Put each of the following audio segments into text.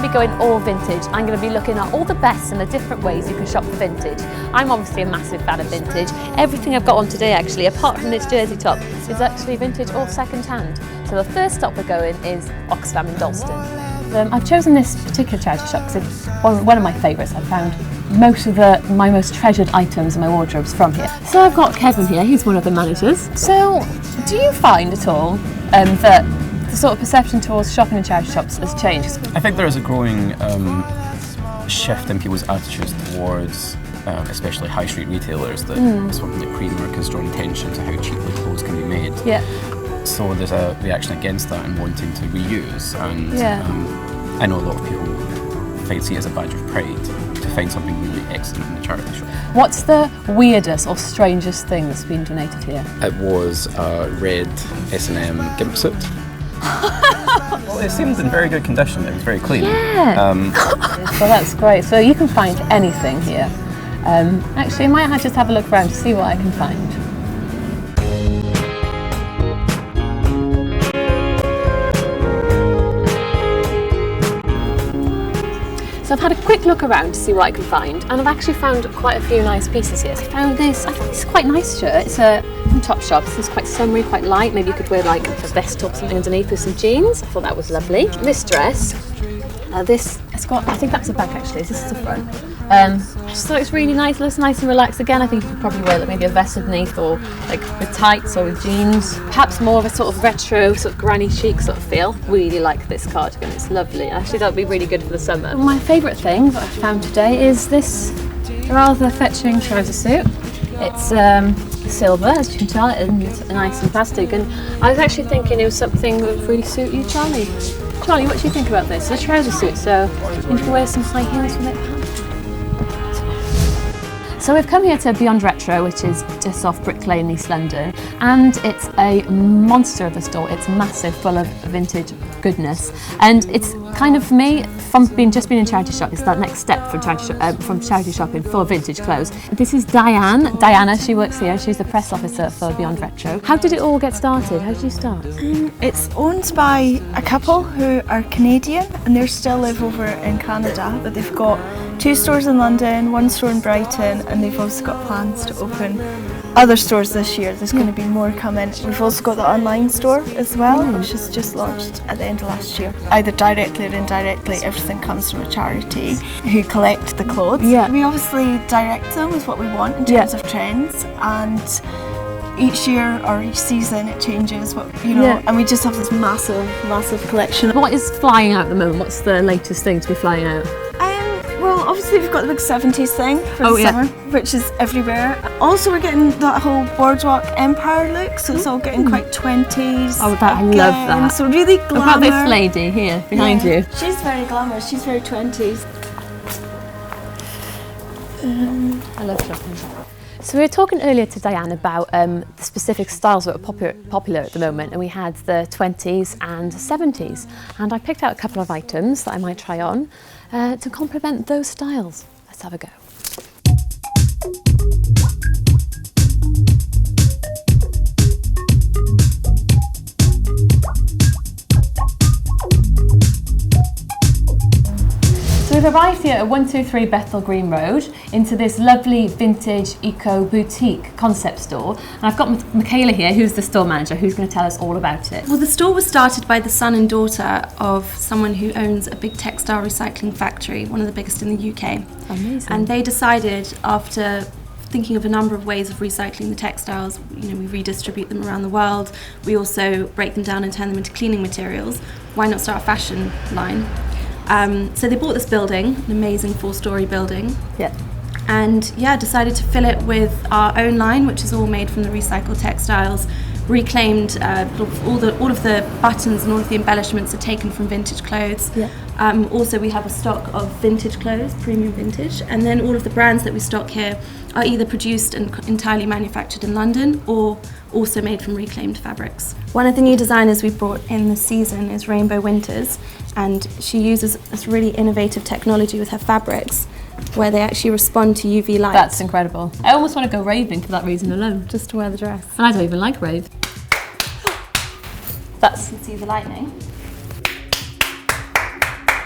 be going all vintage. I'm going to be looking at all the best and the different ways you can shop for vintage. I'm obviously a massive fan of vintage. Everything I've got on today actually, apart from this jersey top, is actually vintage or second hand. So the first stop we're going is Oxfam in Dalston. I've chosen this particular charity shop because it's one of my favourites. I've found most of my most treasured items in my wardrobes from here. So I've got Kevin here, he's one of the managers. So do you find at all that the sort of perception towards shopping in charity shops has changed? I think there is a growing shift in people's attitudes towards especially high street retailers that something like Primark is drawing attention to how cheaply clothes can be made. Yeah. So there's a reaction against that and wanting to reuse, and I know a lot of people see it as a badge of pride to find something really excellent in the charity shop. What's the weirdest or strangest thing that's been donated here? It was a red S&M gimp suit. Well, it seemed in very good condition, it was very clean. Yeah. So that's great, so you can find anything here. Actually, I might just have a look around to see what I can find. So I've had a quick look around to see what I can find, and I've actually found quite a few nice pieces here. So I found this, I think this is quite a nice shirt. It's from Topshop. This is quite summery, quite light. Maybe you could wear like a vest or something underneath with some jeans. I thought that was lovely. This dress, it's got, I think that's the back actually, this is the front. I just thought it's really nice, looks nice and relaxed. Again, I think you could probably wear like maybe a vest underneath, or like with tights or with jeans. Perhaps more of a sort of retro, sort of granny chic sort of feel. Really like this cardigan, it's lovely. Actually, that would be really good for the summer. My favourite thing that I found today is this rather fetching trouser suit. It's silver, as you can tell, and it's nice and plastic. And I was actually thinking it was something that would really suit you, Charlie. Charlie, what do you think about this? It's a trouser suit, so you can wear some high heels with it. So we've come here to Beyond Retro, which is just off Brick Lane in East London, and it's a monster of a store. It's massive, full of vintage goodness, and it's kind of, for me, from just being in charity shop, it's that next step from charity shopping for vintage clothes. This is Diana, she works here, she's the press officer for Beyond Retro. How did it all get started? How did you start? It's owned by a couple who are Canadian, and they still live over in Canada, but they've got 2 stores in London, 1 store in Brighton, and they've also got plans to open other stores this year. There's going to be more coming. We've also got the online store as well, which was just launched at the end of last year. Either directly or indirectly, everything comes from a charity who collect the clothes. Yeah. We obviously direct them with what we want in terms of trends, and each year or each season it changes, and we just have this massive collection. What is flying out at the moment? What's the latest thing to be flying out? Well, obviously we've got the big 70s thing for the summer, which is everywhere. Also, we're getting that whole boardwalk empire look, so it's all getting quite 20s. Oh, I love that. So really glamour. What about this lady here behind you? She's very glamorous. She's very 20s. I love shopping. So we were talking earlier to Diane about the specific styles that are popular at the moment, and we had the 20s and 70s, and I picked out a couple of items that I might try on to complement those styles. Let's have a go. We've arrived here at 123 Bethel Green Road into this lovely vintage eco boutique concept store, and I've got Michaela here, who's the store manager, who's going to tell us all about it. Well, the store was started by the son and daughter of someone who owns a big textile recycling factory, one of the biggest in the UK. Amazing. And they decided, after thinking of a number of ways of recycling the textiles, we redistribute them around the world, we also break them down and turn them into cleaning materials, why not start a fashion line? So they bought this building, an amazing 4-storey building. Yeah. And decided to fill it with our own line, which is all made from the recycled textiles, reclaimed. All of the buttons and all of the embellishments are taken from vintage clothes. Yeah. Also, we have a stock of vintage clothes, premium vintage, and then all of the brands that we stock here are either produced and entirely manufactured in London or also made from reclaimed fabrics. One of the new designers we brought in this season is Rainbow Winters, and she uses this really innovative technology with her fabrics where they actually respond to UV light. That's incredible. I almost want to go raving for that reason alone. Just to wear the dress. And I don't even like rave. You can see the lightning.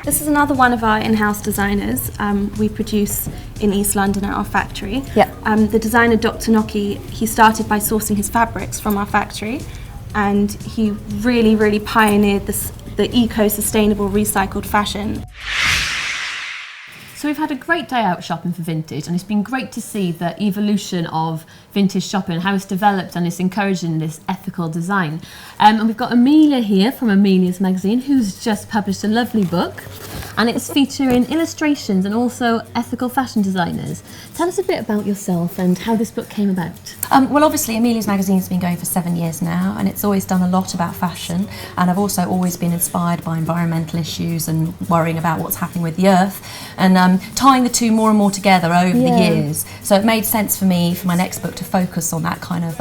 This is another one of our in-house designers. We produce in East London at our factory. Yeah. The designer Dr. Noki, he started by sourcing his fabrics from our factory, and he really pioneered the eco-sustainable recycled fashion. So we've had a great day out shopping for vintage, and it's been great to see the evolution of vintage shopping, how it's developed and it's encouraging this ethical design. And we've got Amelia here from Amelia's magazine, who's just published a lovely book, and it's featuring illustrations and also ethical fashion designers. Tell us a bit about yourself and how this book came about. Well, obviously Amelia's magazine has been going for 7 years now, and it's always done a lot about fashion, and I've also always been inspired by environmental issues and worrying about what's happening with the earth, and tying the two more and more together over the years. So it made sense for me for my next book to focus on that kind of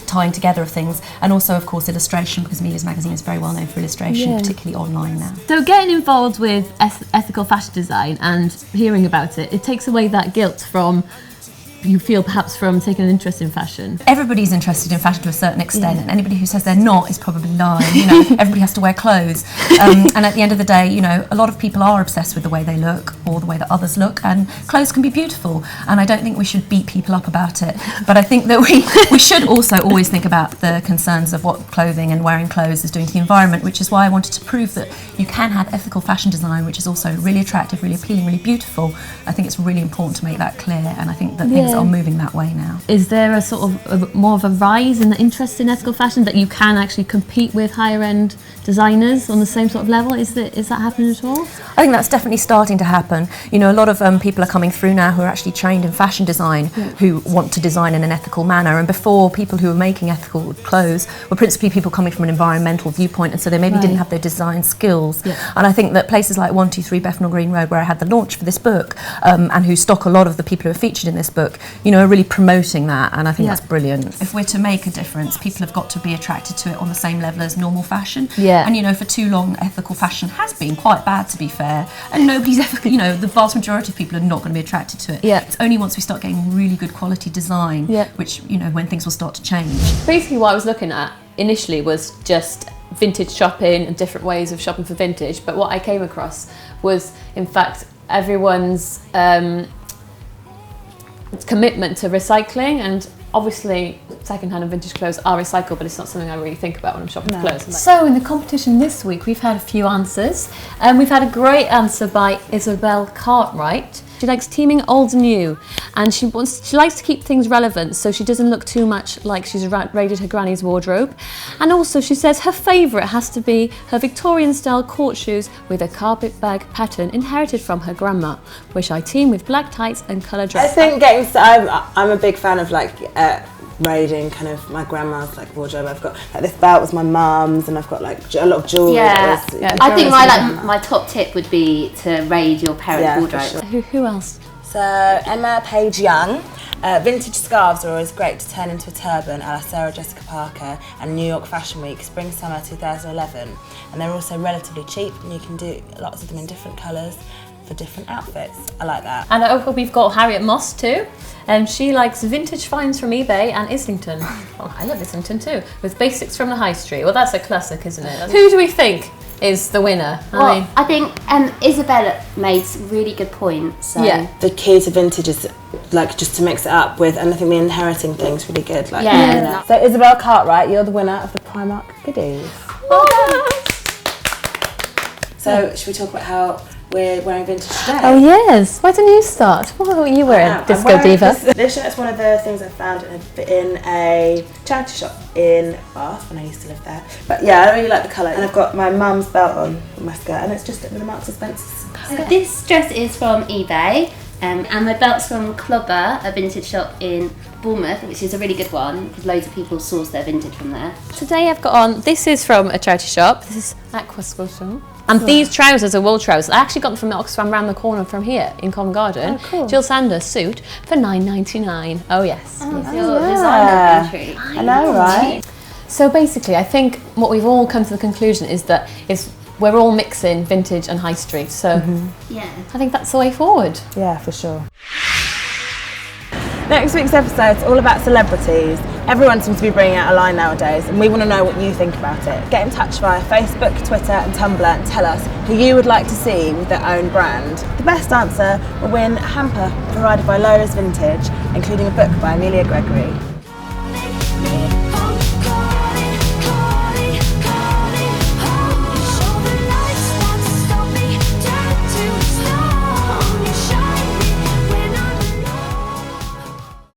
tying together of things, and also of course illustration, because Amelia's magazine is very well known for illustration, particularly online now. So getting involved with ethical fashion design and hearing about it, it takes away that guilt from you feel perhaps from taking an interest in fashion. Everybody's interested in fashion to a certain extent, and anybody who says they're not is probably lying. You know, everybody has to wear clothes, and at the end of the day, you know, a lot of people are obsessed with the way they look or the way that others look, and clothes can be beautiful, and I don't think we should beat people up about it, but I think that we should also always think about the concerns of what clothing and wearing clothes is doing to the environment, which is why I wanted to prove that you can have ethical fashion design which is also really attractive, really appealing, really beautiful. I think it's really important to make that clear, and I think that things are moving that way now. Is there a sort of more of a rise in the interest in ethical fashion, that you can actually compete with higher end designers on the same sort of level? Is that happening at all? I think that's definitely starting to happen. You know, a lot of people are coming through now who are actually trained in fashion design, who want to design in an ethical manner, and before, people who were making ethical clothes were principally people coming from an environmental viewpoint, and so they maybe didn't have their design skills. And I think that places like 123 Bethnal Green Road, where I had the launch for this book, and who stock a lot of the people who are featured in this book, you know, are really promoting that, and I think that's brilliant. If we're to make a difference, people have got to be attracted to it on the same level as normal fashion. And you know, for too long, ethical fashion has been quite bad, to be fair, and nobody's ever, you know, the vast majority of people are not going to be attracted to it. It's only once we start getting really good quality design, which, you know, when things will start to change. Basically what I was looking at initially was just vintage shopping and different ways of shopping for vintage, but what I came across was, in fact, everyone's commitment to recycling, and obviously second-hand and vintage clothes are recycled, but it's not something I really think about when I'm shopping for clothes. So in the competition this week, we've had a few answers, and we've had a great answer by Isabel Cartwright. She likes teaming old and new, and she likes to keep things relevant, so she doesn't look too much like she's raided her granny's wardrobe. And also she says her favourite has to be her Victorian-style court shoes with a carpet bag pattern inherited from her grandma, which I team with black tights and colour dress. I think I'm a big fan of like raiding kind of my grandma's like wardrobe. I've got like this belt was my mum's, and I've got like a lot of jewellery. I think my top tip would be to raid your parents' wardrobe. Sure. Who else? So Emma Page Young. Vintage scarves are always great to turn into a turban, a la Sarah Jessica Parker and New York Fashion Week, Spring Summer 2011. And they're also relatively cheap, and you can do lots of them in different colours for different outfits. I like that. And over we've got Harriet Moss too, and she likes vintage finds from eBay and Islington. Oh, I love Islington too, with basics from the high street. Well, that's a classic, isn't it? Who do we think is the winner? Well, I think Isabella made some really good points. So. The key to vintage is like just to mix it up with, and I think the inheriting thing's really good. Like, So Isabel Cartwright, you're the winner of the Primark goodies. So should we talk about how we're wearing vintage today? Oh yes, why don't you start? What are you wearing, Disco Diva? This shirt's one of the things I found in a charity shop in Bath when I used to live there. But yeah, I really like the colour, and I've got my mum's belt on with my skirt, and it's just with the Marks and Spencer's. So this dress is from eBay, and my belt's from Clobber, a vintage shop in Bournemouth, which is a really good one because loads of people source their vintage from there. Today I've got on, this is from a charity shop, this is Aqua Scotia. And these trousers are wool trousers. I actually got them from the Oxfam round the corner from here in Covent Garden. Oh, cool. Jill Sanders suit for $9.99. Oh yes. Your designer entry. I know, right? So basically, I think what we've all come to the conclusion is that we're all mixing vintage and high street. So I think that's the way forward. Yeah, for sure. Next week's episode's all about celebrities. Everyone seems to be bringing out a line nowadays, and we want to know what you think about it. Get in touch via Facebook, Twitter and Tumblr and tell us who you would like to see with their own brand. The best answer will win a hamper provided by Lola's Vintage, including a book by Amelia Gregory.